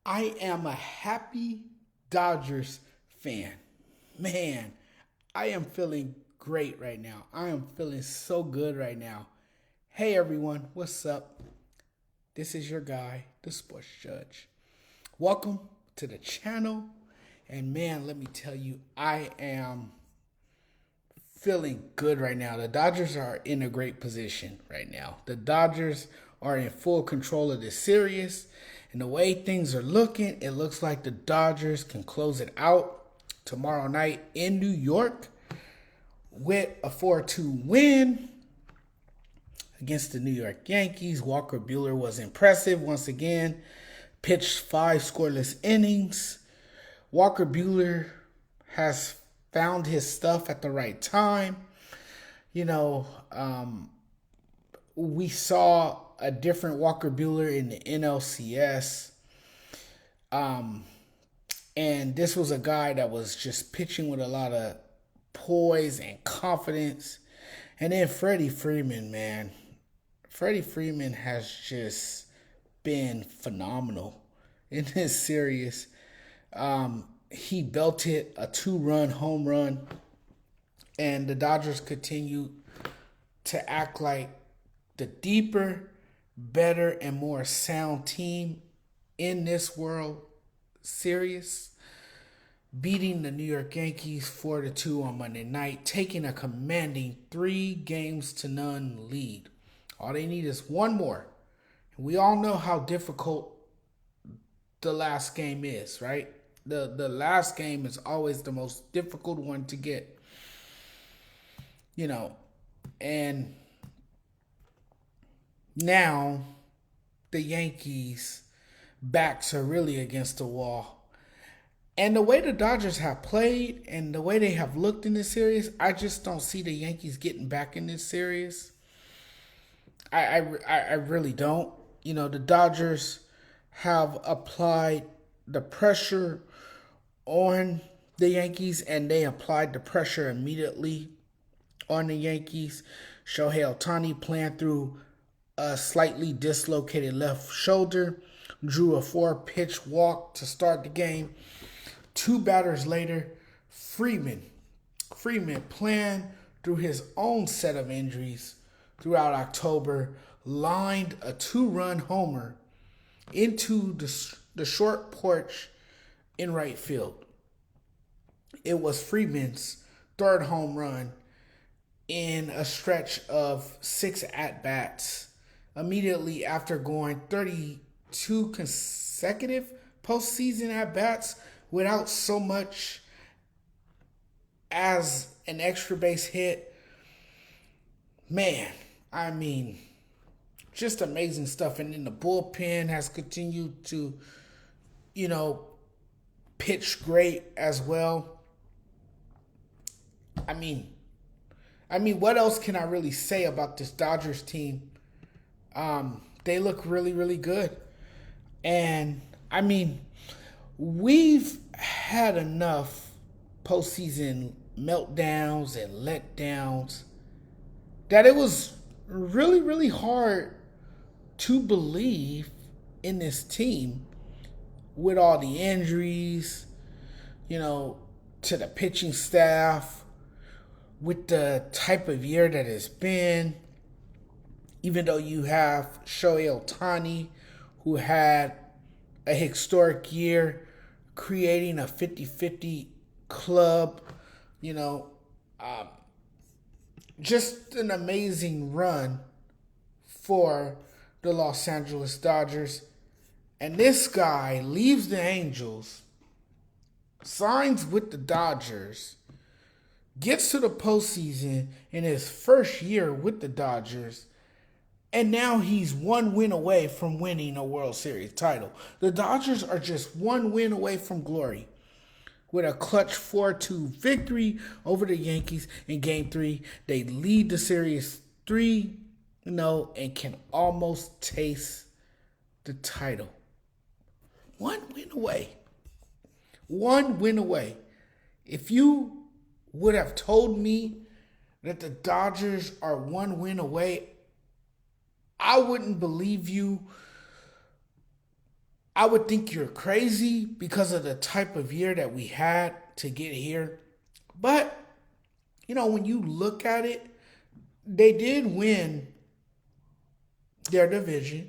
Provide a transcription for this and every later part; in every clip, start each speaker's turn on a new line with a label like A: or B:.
A: I am a happy Dodgers fan. Man, I am feeling great right now. I am feeling so good right now. Hey everyone, what's up? This is your guy, the Sports Judge. Welcome to the channel. And man, let me tell you, I am feeling good right now. The Dodgers are in a great position right now. The Dodgers are in full control of this series. And the way things are looking, it looks like the Dodgers can close it out tomorrow night in New York with a 4-2 win against the New York Yankees. Walker Buehler was impressive once again. Pitched 5 scoreless innings. Walker Buehler has found his stuff at the right time. You know, we saw a different Walker Buehler in the NLCS. And this was a guy that was just pitching with a lot of poise and confidence. And then Freddie Freeman, man. Freddie Freeman has just been phenomenal in this series. He belted a 2-run home run, and the Dodgers continue to act like the deeper, better, and more sound team in this World Series, beating the New York Yankees 4-2 on Monday night, taking a commanding 3-0 lead. All they need is one more. We all know how difficult the last game is, right? The last game is always the most difficult one to get. And now the Yankees' backs are really against the wall. And the way the Dodgers have played and the way they have looked in this series, I just don't see the Yankees getting back in this series. I really don't. The Dodgers have applied the pressure on the Yankees, and they applied the pressure immediately on the Yankees. Shohei Ohtani playing through a slightly dislocated left shoulder, drew a 4-pitch walk to start the game. 2 batters later, Freeman playing through his own set of injuries throughout October, lined a 2-run homer into the short porch in right field. It was Freeman's 3rd home run in a stretch of 6 at-bats immediately after going 32 consecutive postseason at-bats without so much as an extra base hit. Man, I mean, just amazing stuff. And then the bullpen has continued to, pitch great as well. I mean, what else can I really say about this Dodgers team? They look really, really good. And we've had enough postseason meltdowns and letdowns that it was really, really hard to believe in this team with all the injuries, to the pitching staff, with the type of year that it's been. Even though you have Shohei Ohtani, who had a historic year creating a 50-50 club, just an amazing run for the Los Angeles Dodgers. And this guy leaves the Angels, signs with the Dodgers, gets to the postseason in his first year with the Dodgers, and now he's 1 win away from winning a World Series title. The Dodgers are just 1 win away from glory with a clutch 4-2 victory over the Yankees in Game 3. They lead the series 3-0 and can almost taste the title. 1 win away. 1 win away. If you would have told me that the Dodgers are 1 win away, I wouldn't believe you I would think you're crazy because of the type of year that we had to get here. But, when you look at it, they did win their division.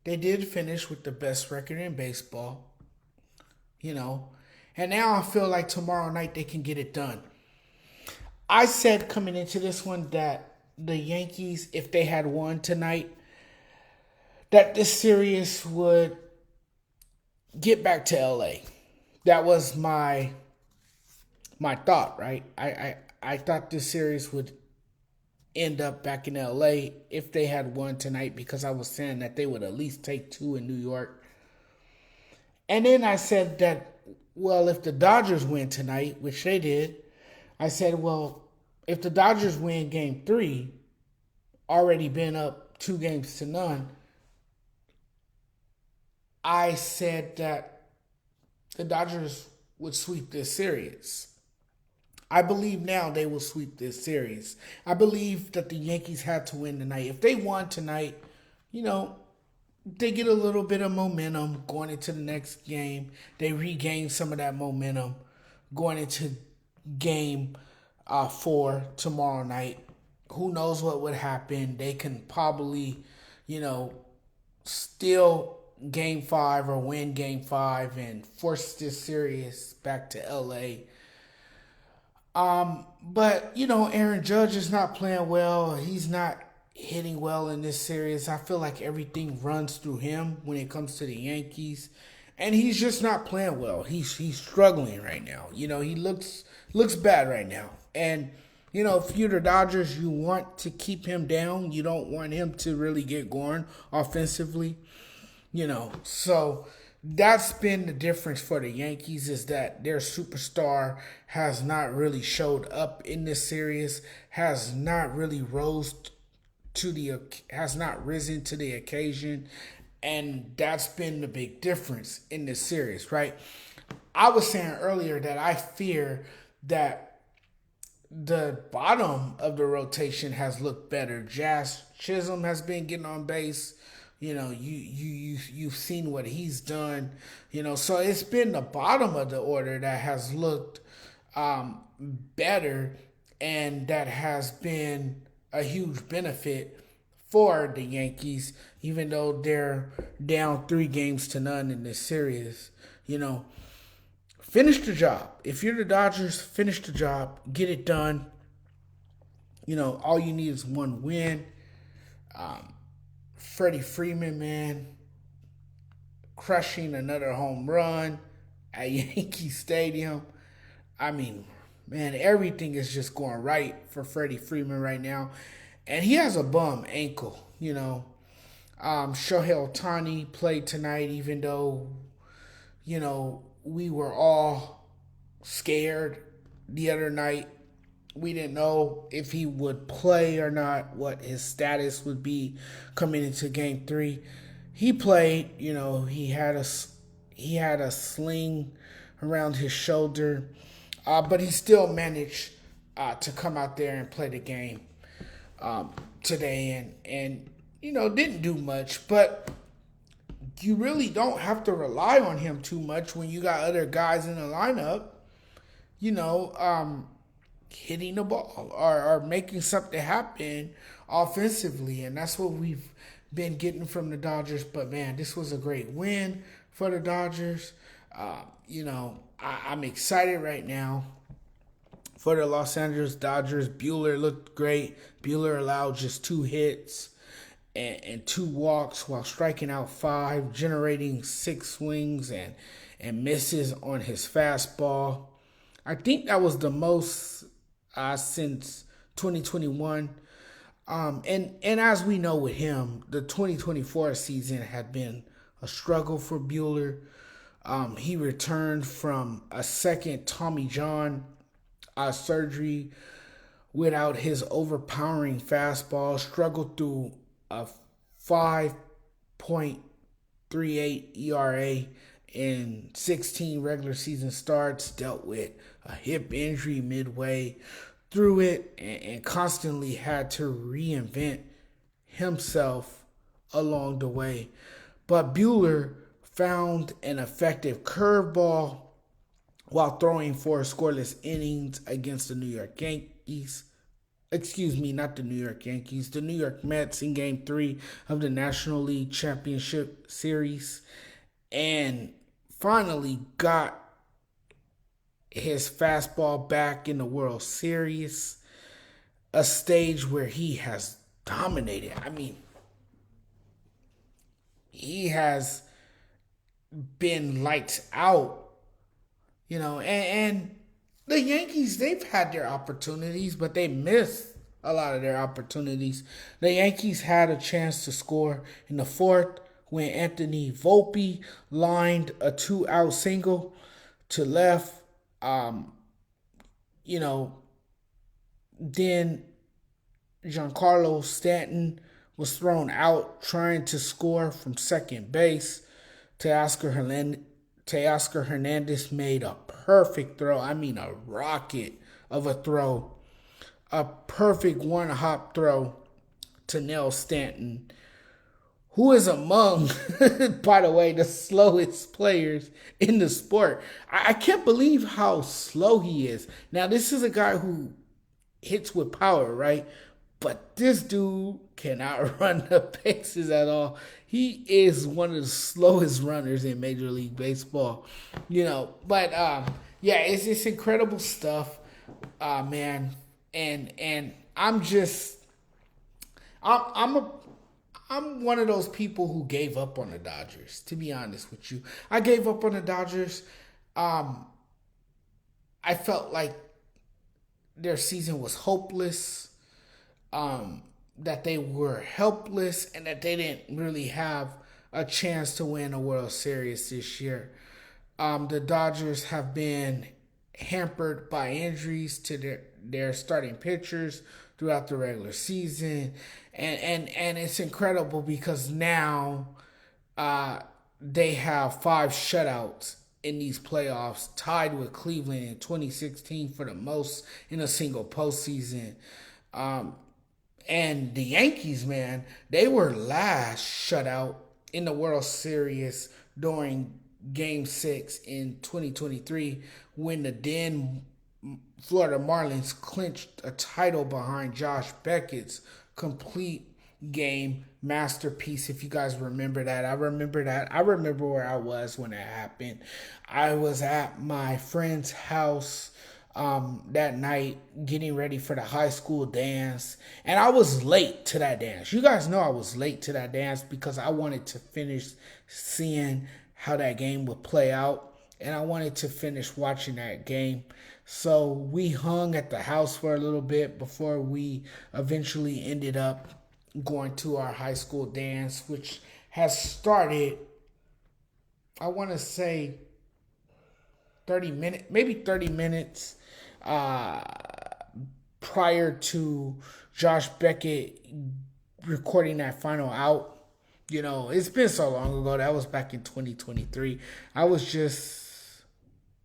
A: They did finish with the best record in baseball, you know. And now I feel like tomorrow night they can get it done. I said coming into this one that the Yankees, if they had won tonight, that this series would get back to LA. That was my thought, right? I thought this series would end up back in LA if they had won tonight, because I was saying that they would at least take two in New York. And then I said that, well, if the Dodgers win tonight, which they did, I said, well, if the Dodgers win game 3, already been up 2-0, I said that the Dodgers would sweep this series. I believe now they will sweep this series. I believe that the Yankees had to win tonight. If they won tonight, they get a little bit of momentum going into the next game. They regain some of that momentum going into game 4 tomorrow night. Who knows what would happen? They can probably, steal game 5 or win game 5 and force this series back to LA. But Aaron Judge is not playing well. He's not hitting well in this series. I feel like everything runs through him when it comes to the Yankees, and he's just not playing well. He's struggling right now. He looks bad right now. And if you're the Dodgers, you want to keep him down. You don't want him to really get going offensively. So that's been the difference for the Yankees, is that their superstar has not really showed up in this series, has not really risen to the occasion, and that's been the big difference in this series, right? I was saying earlier that I fear that the bottom of the rotation has looked better. Jazz Chisholm has been getting on base. You've seen what he's done. So it's been the bottom of the order that has looked better, and that has been a huge benefit for the Yankees, even though they're down 3-0 in this series. Finish the job. If you're the Dodgers, finish the job, get it done. All you need is one win. Freddie Freeman, man, crushing another home run at Yankee Stadium. I mean, man, everything is just going right for Freddie Freeman right now. And he has a bum ankle, Shohei Ohtani played tonight, even though, we were all scared the other night. We didn't know if he would play or not, what his status would be coming into game 3. He played, he had a sling around his shoulder, but he still managed to come out there and play the game today, and didn't do much. But you really don't have to rely on him too much when you got other guys in the lineup, hitting the ball or making something happen offensively. And that's what we've been getting from the Dodgers. But, man, this was a great win for the Dodgers. I'm excited right now for the Los Angeles Dodgers. Buehler looked great. Buehler allowed just 2 hits and 2 walks while striking out 5, generating 6 swings and misses on his fastball. I think that was the most since 2021. And as we know with him, the 2024 season had been a struggle for Buehler. He returned from a second Tommy John surgery without his overpowering fastball, struggled through a 5.38 ERA in 16 regular season starts, dealt with a hip injury midway through it, and constantly had to reinvent himself along the way. But Buehler found an effective curveball while throwing 4 scoreless innings against the New York Yankees. Excuse me, not the New York Yankees, the New York Mets in Game 3 of the National League Championship Series. And finally got his fastball back in the World Series, a stage where he has dominated. I mean, he has been lights out, and the Yankees, they've had their opportunities, but they missed a lot of their opportunities. The Yankees had a chance to score in the fourth when Anthony Volpe lined a 2-out single to left. Then Giancarlo Stanton was thrown out trying to score from second base. Teoscar Hernandez made a perfect throw. I mean, a rocket of a throw. A perfect one-hop throw to nail Stanton, who is among, by the way, the slowest players in the sport. I can't believe how slow he is. Now, this is a guy who hits with power, right? But this dude cannot run the bases at all. He is one of the slowest runners in Major League Baseball, But it's incredible stuff, man. And I'm one of those people who gave up on the Dodgers. To be honest with you, I gave up on the Dodgers. I felt like their season was hopeless. That they were helpless and that they didn't really have a chance to win a World Series this year. The Dodgers have been hampered by injuries to their starting pitchers throughout the regular season. And it's incredible because now they have 5 shutouts in these playoffs, tied with Cleveland in 2016 for the most in a single postseason. And the Yankees, man, they were last shutout in the World Series during Game 6 in 2023 when the Florida Marlins clinched a title behind Josh Beckett's complete game masterpiece. If you guys remember that, I remember that. I remember where I was when it happened. I was at my friend's house that night getting ready for the high school dance, and I was late to that dance. You guys know I was late to that dance because I wanted to finish seeing how that game would play out, and I wanted to finish watching that game. So we hung at the house for a little bit before we eventually ended up going to our high school dance, which has started, I want to say 30 minutes prior to Josh Beckett recording that final out. It's been so long ago. That was back in 2023. I was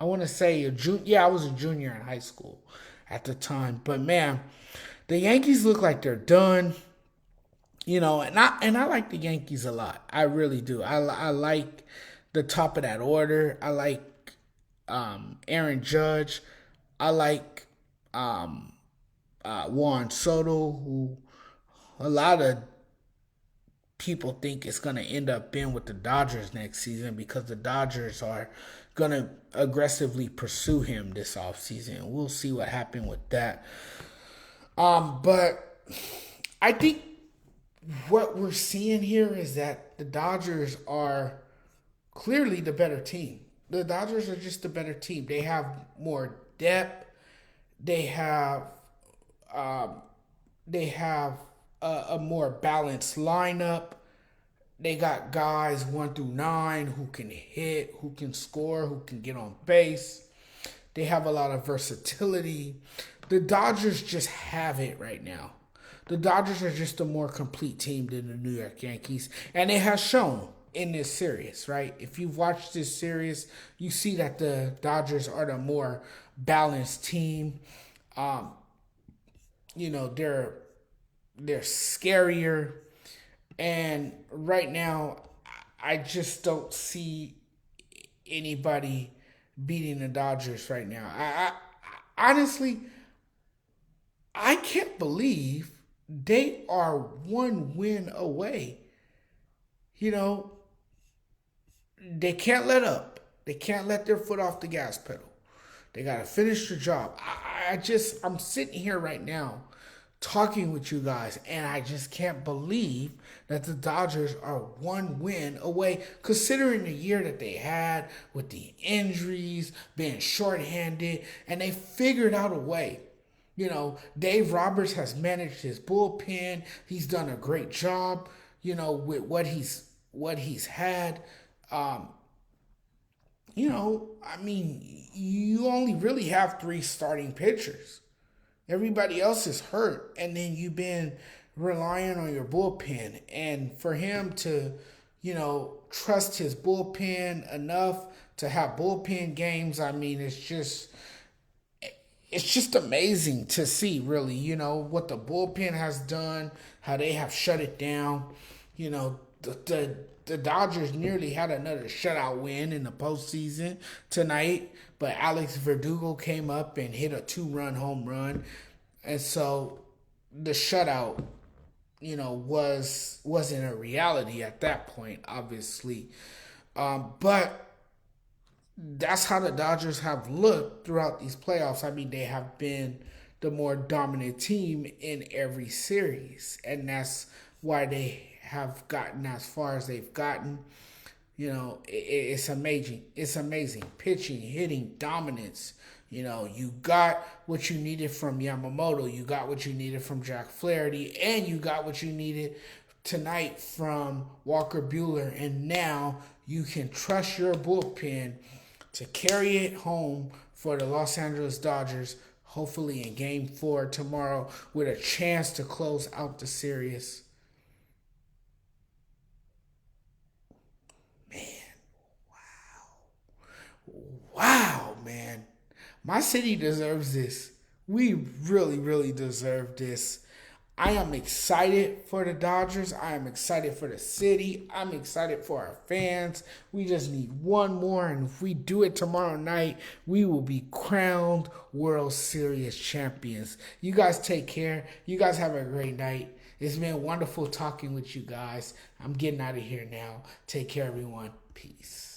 A: I was a junior in high school at the time. But man, the Yankees look like they're done. And I like the Yankees a lot. I really do. I like the top of that order. I like Aaron Judge. I like Juan Soto, who a lot of people think is going to end up being with the Dodgers next season because the Dodgers are going to aggressively pursue him this offseason. We'll see what happens with that. But I think what we're seeing here is that the Dodgers are clearly the better team. The Dodgers are just the better team. They have more depth. They have a more balanced lineup. They got guys 1 through 9 who can hit, who can score, who can get on base. They have a lot of versatility. The Dodgers just have it right now. The Dodgers are just a more complete team than the New York Yankees. And it has shown in this series, right? If you've watched this series, you see that the Dodgers are the more balanced team. They're scarier. And right now, I just don't see anybody beating the Dodgers right now. I honestly, I can't believe they are one win away. You know, they can't let up. They can't let their foot off the gas pedal. They got to finish the job. I'm sitting here right now talking with you guys, and I just can't believe that the Dodgers are one win away, considering the year that they had with the injuries, being shorthanded, and they figured out a way. Dave Roberts has managed his bullpen. He's done a great job, with what he's had. Um, I mean, you only really have three starting pitchers. Everybody else is hurt, and then you've been relying on your bullpen. And for him to, trust his bullpen enough to have bullpen games, I mean, it's just amazing to see, really, what the bullpen has done, how they have shut it down. The Dodgers nearly had another shutout win in the postseason tonight, but Alex Verdugo came up and hit a 2-run home run, and so the shutout, wasn't a reality at that point, obviously. But that's how the Dodgers have looked throughout these playoffs. I mean, they have been the more dominant team in every series, and that's why they have gotten as far as they've gotten. It's amazing. It's amazing. Pitching, hitting, dominance. You got what you needed from Yamamoto. You got what you needed from Jack Flaherty. And you got what you needed tonight from Walker Buehler. And now you can trust your bullpen to carry it home for the Los Angeles Dodgers, hopefully in Game 4 tomorrow, with a chance to close out the series. Wow, man. My city deserves this. We really, really deserve this. I am excited for the Dodgers. I am excited for the city. I'm excited for our fans. We just need one more, and if we do it tomorrow night, we will be crowned World Series champions. You guys take care. You guys have a great night. It's been wonderful talking with you guys. I'm getting out of here now. Take care, everyone. Peace.